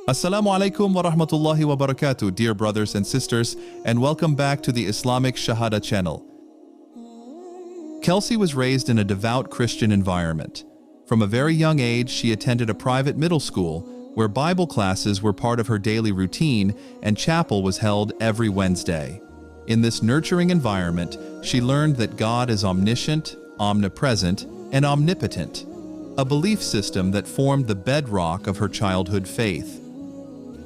Assalamu alaikum wa rahmatullahi wa barakatuh, dear brothers and sisters, and welcome back to the Islamic Shahada channel. Kelsey was raised in a devout Christian environment. From a very young age, she attended a private middle school where Bible classes were part of her daily routine and chapel was held every Wednesday. In this nurturing environment, she learned that God is omniscient, omnipresent, and omnipotent, a belief system that formed the bedrock of her childhood faith.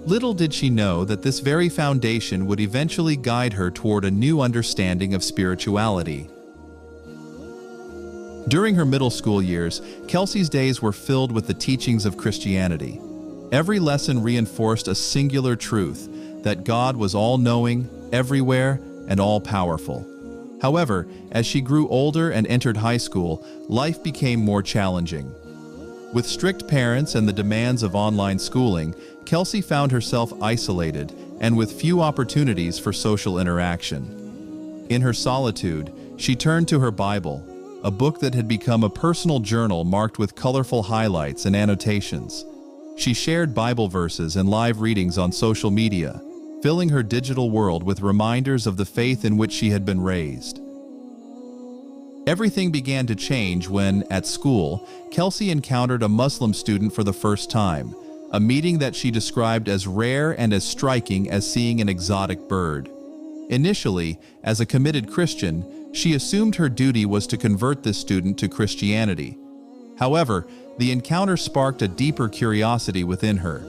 Little did she know that this very foundation would eventually guide her toward a new understanding of spirituality. During her middle school years, Kelsey's days were filled with the teachings of Christianity. Every lesson reinforced a singular truth, that God was all-knowing, everywhere, and all-powerful. However, as she grew older and entered high school, life became more challenging. With strict parents and the demands of online schooling, Kelsey found herself isolated and with few opportunities for social interaction. In her solitude, she turned to her Bible, a book that had become a personal journal marked with colorful highlights and annotations. She shared Bible verses and live readings on social media, filling her digital world with reminders of the faith in which she had been raised. Everything began to change when, at school, Kelsey encountered a Muslim student for the first time, a meeting that she described as rare and as striking as seeing an exotic bird. Initially, as a committed Christian, she assumed her duty was to convert this student to Christianity. However, the encounter sparked a deeper curiosity within her.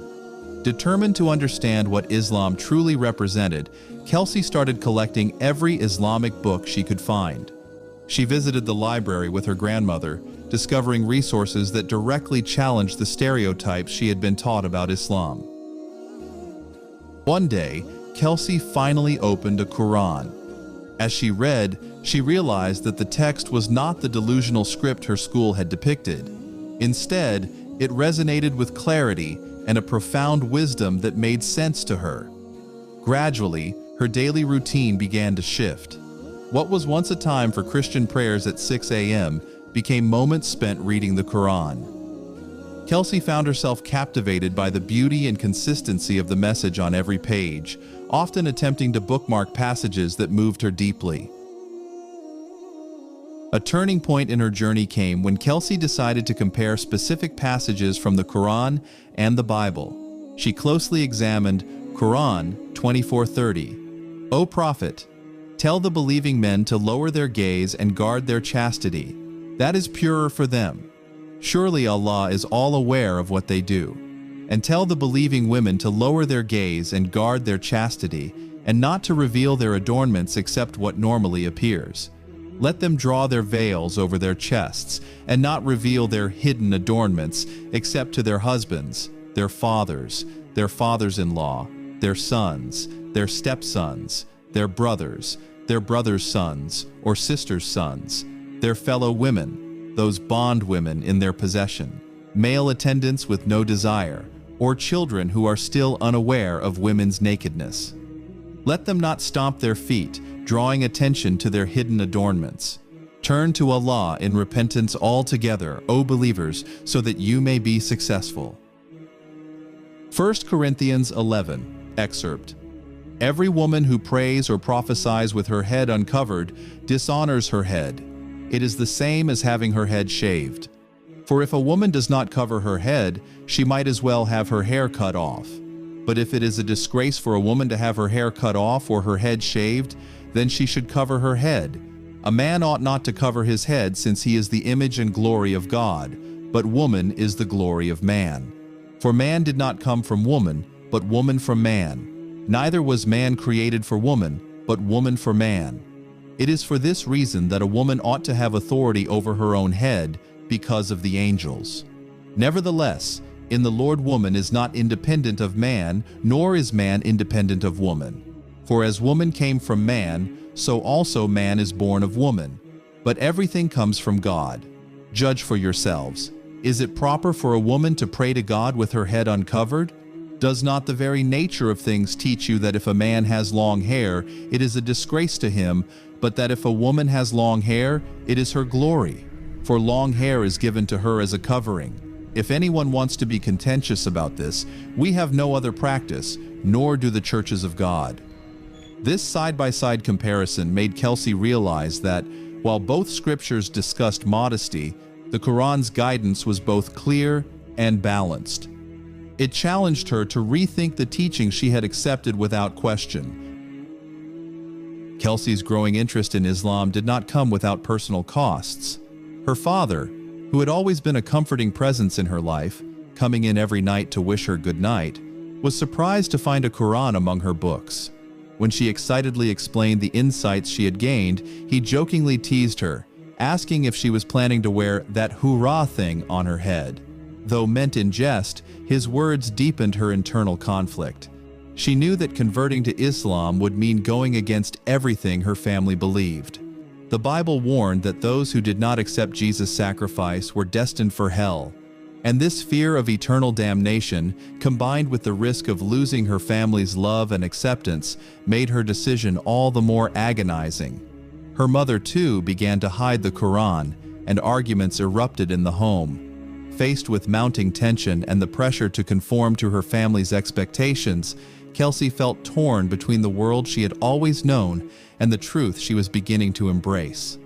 Determined to understand what Islam truly represented, Kelsey started collecting every Islamic book she could find. She visited the library with her grandmother, discovering resources that directly challenged the stereotypes she had been taught about Islam. One day, Kelsey finally opened a Quran. As she read, she realized that the text was not the delusional script her school had depicted. Instead, it resonated with clarity and a profound wisdom that made sense to her. Gradually, her daily routine began to shift. What was once a time for Christian prayers at 6 a.m. became moments spent reading the Quran. Kelsey found herself captivated by the beauty and consistency of the message on every page, often attempting to bookmark passages that moved her deeply. A turning point in her journey came when Kelsey decided to compare specific passages from the Quran and the Bible. She closely examined Quran 24:30. O Prophet, tell the believing men to lower their gaze and guard their chastity. That is purer for them. Surely Allah is all aware of what they do. And tell the believing women to lower their gaze and guard their chastity, and not to reveal their adornments except what normally appears. Let them draw their veils over their chests, and not reveal their hidden adornments except to their husbands, their fathers-in-law, their sons, their stepsons, their brothers' sons or sisters' sons, their fellow women, those bondwomen in their possession, male attendants with no desire, or children who are still unaware of women's nakedness. Let them not stomp their feet, drawing attention to their hidden adornments. Turn to Allah in repentance altogether, O believers, so that you may be successful. 1 Corinthians 11, excerpt. Every woman who prays or prophesies with her head uncovered dishonors her head. It is the same as having her head shaved. For if a woman does not cover her head, she might as well have her hair cut off. But if it is a disgrace for a woman to have her hair cut off or her head shaved, then she should cover her head. A man ought not to cover his head, since he is the image and glory of God, but woman is the glory of man. For man did not come from woman, but woman from man. Neither was man created for woman, but woman for man. It is for this reason that a woman ought to have authority over her own head, because of the angels. Nevertheless, in the Lord, woman is not independent of man, nor is man independent of woman. For as woman came from man, so also man is born of woman. But everything comes from God. Judge for yourselves. Is it proper for a woman to pray to God with her head uncovered? Does not the very nature of things teach you that if a man has long hair, it is a disgrace to him, but that if a woman has long hair, it is her glory? For long hair is given to her as a covering. If anyone wants to be contentious about this, we have no other practice, nor do the churches of God. This side-by-side comparison made Kelsey realize that, while both scriptures discussed modesty, the Quran's guidance was both clear and balanced. It challenged her to rethink the teaching she had accepted without question. Kelsey's growing interest in Islam did not come without personal costs. Her father, who had always been a comforting presence in her life, coming in every night to wish her good night, was surprised to find a Quran among her books. When she excitedly explained the insights she had gained, he jokingly teased her, asking if she was planning to wear that hoorah thing on her head. Though meant in jest, his words deepened her internal conflict. She knew that converting to Islam would mean going against everything her family believed. The Bible warned that those who did not accept Jesus' sacrifice were destined for hell, and this fear of eternal damnation, combined with the risk of losing her family's love and acceptance, made her decision all the more agonizing. Her mother, too, began to hide the Quran, and arguments erupted in the home. Faced with mounting tension and the pressure to conform to her family's expectations, Kelsey felt torn between the world she had always known and the truth she was beginning to embrace.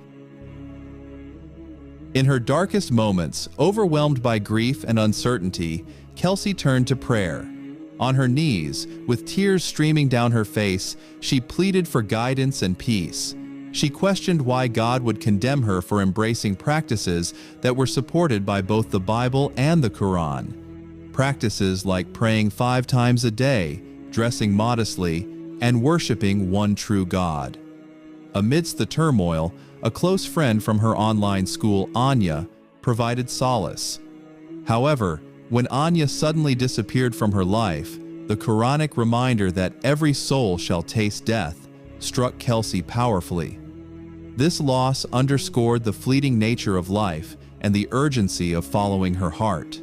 In her darkest moments, overwhelmed by grief and uncertainty, Kelsey turned to prayer. On her knees, with tears streaming down her face, she pleaded for guidance and peace. She questioned why God would condemn her for embracing practices that were supported by both the Bible and the Quran. Practices like praying 5 times a day, dressing modestly, and worshiping one true God. Amidst the turmoil, a close friend from her online school, Anya, provided solace. However, when Anya suddenly disappeared from her life, the Quranic reminder that every soul shall taste death struck Kelsey powerfully. This loss underscored the fleeting nature of life and the urgency of following her heart.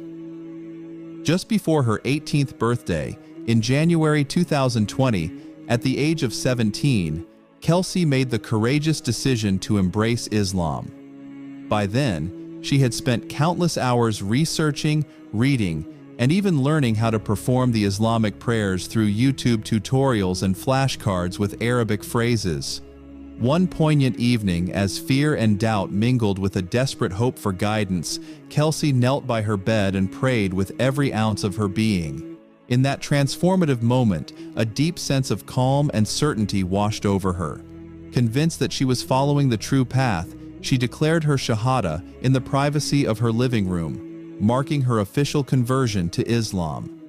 Just before her 18th birthday, in January 2020, at the age of 17, Kelsey made the courageous decision to embrace Islam. By then, she had spent countless hours researching, reading, and even learning how to perform the Islamic prayers through YouTube tutorials and flashcards with Arabic phrases. One poignant evening, as fear and doubt mingled with a desperate hope for guidance, Kelsey knelt by her bed and prayed with every ounce of her being. In that transformative moment, a deep sense of calm and certainty washed over her. Convinced that she was following the true path, she declared her Shahada in the privacy of her living room, marking her official conversion to Islam.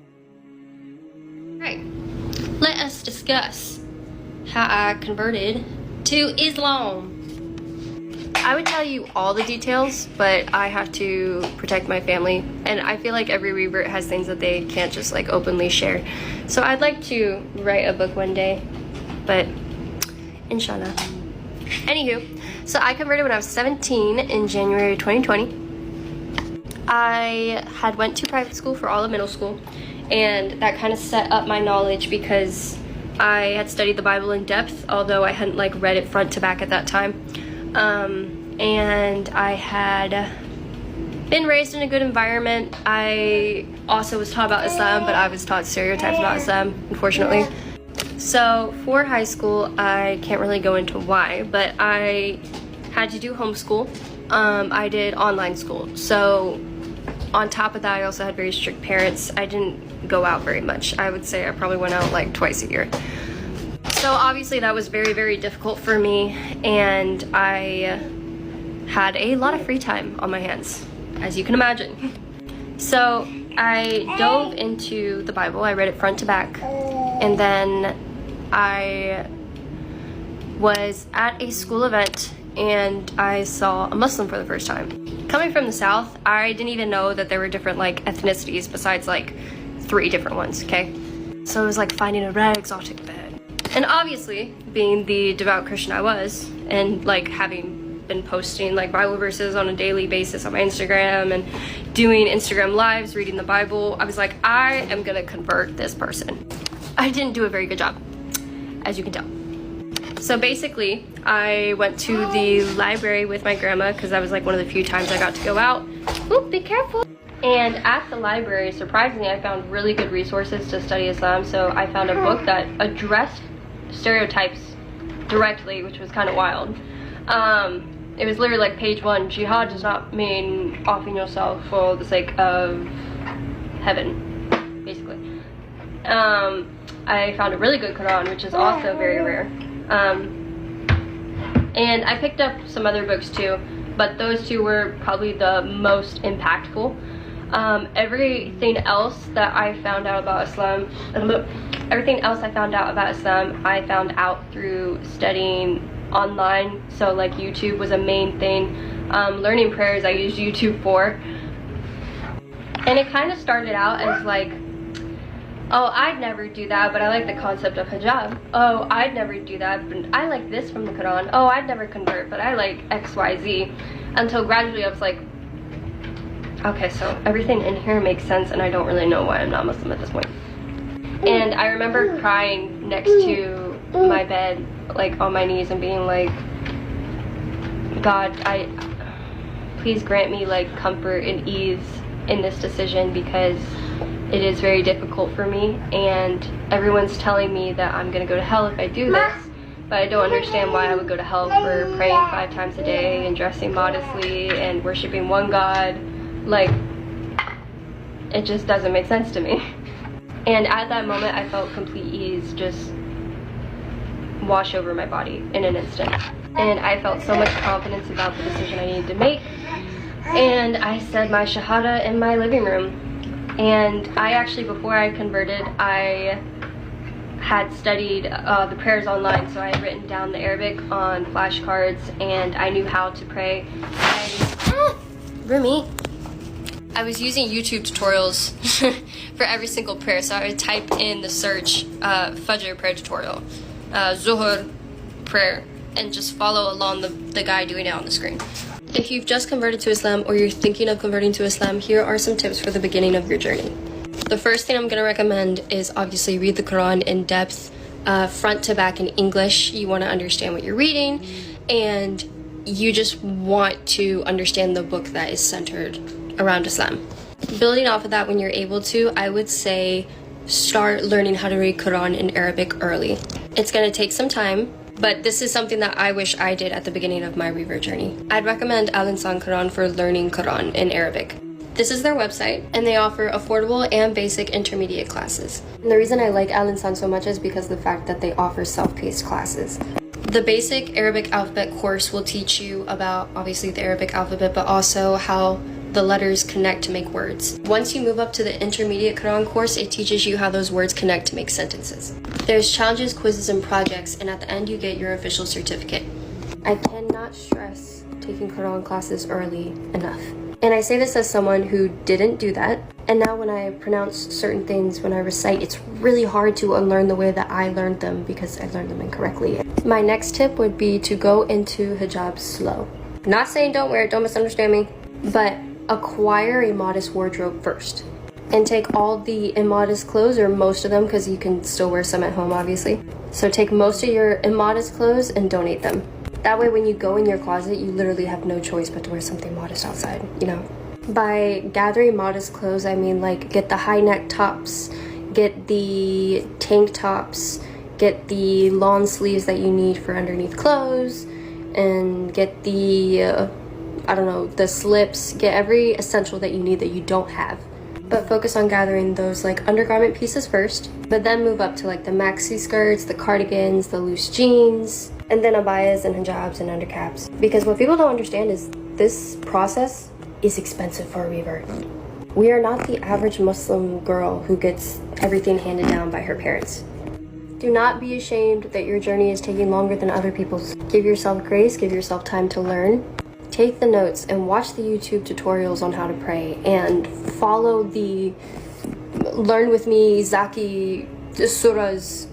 Right. Let us discuss how I converted to Islam. I would tell you all the details, but I have to protect my family, and I feel like every revert has things that they can't just like openly share. So I'd like to write a book one day, but inshallah. Anywho, so I converted when I was 17 in January 2020. I had went to private school for all of middle school, and that kind of set up my knowledge because I had studied the Bible in depth, although I hadn't like read it front to back at that time. And I had been raised in a good environment. I also was taught about Islam, but I was taught stereotypes about Islam, unfortunately. So for high school, I can't really go into why, but I had to do homeschool. I did online school. So on top of that, I also had very strict parents. I didn't go out very much. I would say I probably went out like twice a year. So obviously that was very, very difficult for me, and I had a lot of free time on my hands, as you can imagine. So I dove into the Bible. I read it front to back, and then I was at a school event and I saw a Muslim for the first time. Coming from the South, I didn't even know that there were different like ethnicities besides like 3 different ones, okay? So it was like finding a rare exotic bird. And obviously, being the devout Christian I was, and like having been posting like Bible verses on a daily basis on my Instagram and doing Instagram lives, reading the Bible, I was like, I am gonna convert this person. I didn't do a very good job, as you can tell. So basically, I went to the library with my grandma because that was like one of the few times I got to go out. Oop, be careful. And at the library, surprisingly, I found really good resources to study Islam. So I found a book that addressed stereotypes directly, which was kind of wild. It was literally like page 1, jihad does not mean offering yourself for the sake of heaven, basically. I found a really good Quran, which is also very rare. And I picked up some other books too, but those two were probably the most impactful. Everything else that I found out about Islam, I found out through studying online. So like YouTube was a main thing. Learning prayers I used YouTube for. And it kind of started out as like, oh, I'd never do that, but I like the concept of hijab. Oh, I'd never do that, but I like this from the Quran. Oh, I'd never convert, but I like XYZ. Until gradually I was like, okay, so everything in here makes sense, and I don't really know why I'm not Muslim at this point. And I remember crying next to my bed, like on my knees, and being like, God, please grant me like comfort and ease in this decision, because it is very difficult for me, and everyone's telling me that I'm gonna go to hell if I do this, but I don't understand why I would go to hell for praying 5 times a day and dressing modestly and worshiping one God. Like, it just doesn't make sense to me. And at that moment I felt complete ease just wash over my body in an instant, and I felt so much confidence about the decision I needed to make. And I said my Shahada in my living room. And I actually, before I converted, I had studied the prayers online, so I had written down the Arabic on flashcards, and I knew how to pray. Rumi. I was using YouTube tutorials for every single prayer, so I would type in the search Fajr prayer tutorial, Zuhur prayer, and just follow along the guy doing it on the screen. If you've just converted to Islam or you're thinking of converting to Islam, here are some tips for the beginning of your journey. The first thing I'm going to recommend is obviously read the Quran in depth, front to back in English. You want to understand what you're reading, and you just want to understand the book that is centered around Islam. Building off of that, when you're able to, I would say start learning how to read Quran in Arabic early. It's going to take some time, but this is something that I wish I did at the beginning of my revert journey. I'd recommend Al-Insan Quran for learning Quran in Arabic. This is their website, and they offer affordable and basic intermediate classes. And the reason I like Al-Insan so much is because of the fact that they offer self-paced classes. The basic Arabic alphabet course will teach you about, obviously, the Arabic alphabet, but also how the letters connect to make words. Once you move up to the intermediate Quran course, it teaches you how those words connect to make sentences. There's challenges, quizzes, and projects, and at the end you get your official certificate. I cannot stress taking Quran classes early enough. And I say this as someone who didn't do that, and now when I pronounce certain things, when I recite, it's really hard to unlearn the way that I learned them because I learned them incorrectly. My next tip would be to go into hijab slow. Not saying don't wear it, don't misunderstand me, but acquire a modest wardrobe first. And take all the immodest clothes, or most of them, because you can still wear some at home obviously. So take most of your immodest clothes and donate them. That way when you go in your closet, you literally have no choice but to wear something modest outside, you know? By gathering modest clothes, I mean like get the high neck tops, get the tank tops, get the long sleeves that you need for underneath clothes, and get the the slips. Get every essential that you need that you don't have. But focus on gathering those like undergarment pieces first, but then move up to like the maxi skirts, the cardigans, the loose jeans, and then abayas and hijabs and undercaps. Because what people don't understand is this process is expensive for a revert. We are not the average Muslim girl who gets everything handed down by her parents. Do not be ashamed that your journey is taking longer than other people's. Give yourself grace, give yourself time to learn. Take the notes and watch the YouTube tutorials on how to pray, and follow the Learn With Me Zaki surahs.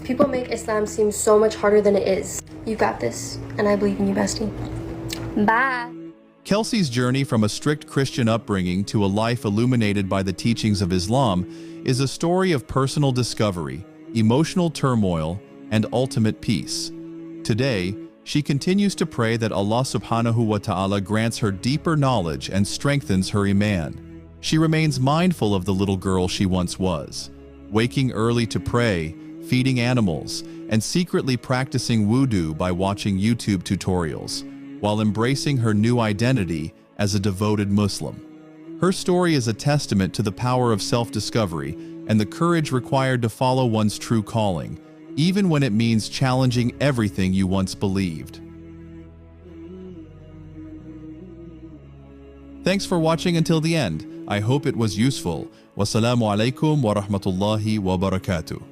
People make Islam seem so much harder than it is. You got this, and I believe in you, bestie. Bye. Kelsey's journey from a strict Christian upbringing to a life illuminated by the teachings of Islam is a story of personal discovery, emotional turmoil, and ultimate peace. Today, she continues to pray that Allah subhanahu wa ta'ala grants her deeper knowledge and strengthens her iman. She remains mindful of the little girl she once was, waking early to pray, feeding animals, and secretly practicing wudu by watching YouTube tutorials, while embracing her new identity as a devoted Muslim. Her story is a testament to the power of self-discovery and the courage required to follow one's true calling, even when it means challenging everything you once believed. Thanks for watching until the end. I hope it was useful. Wassalamu alaikum wa rahmatullahi wa barakatuh.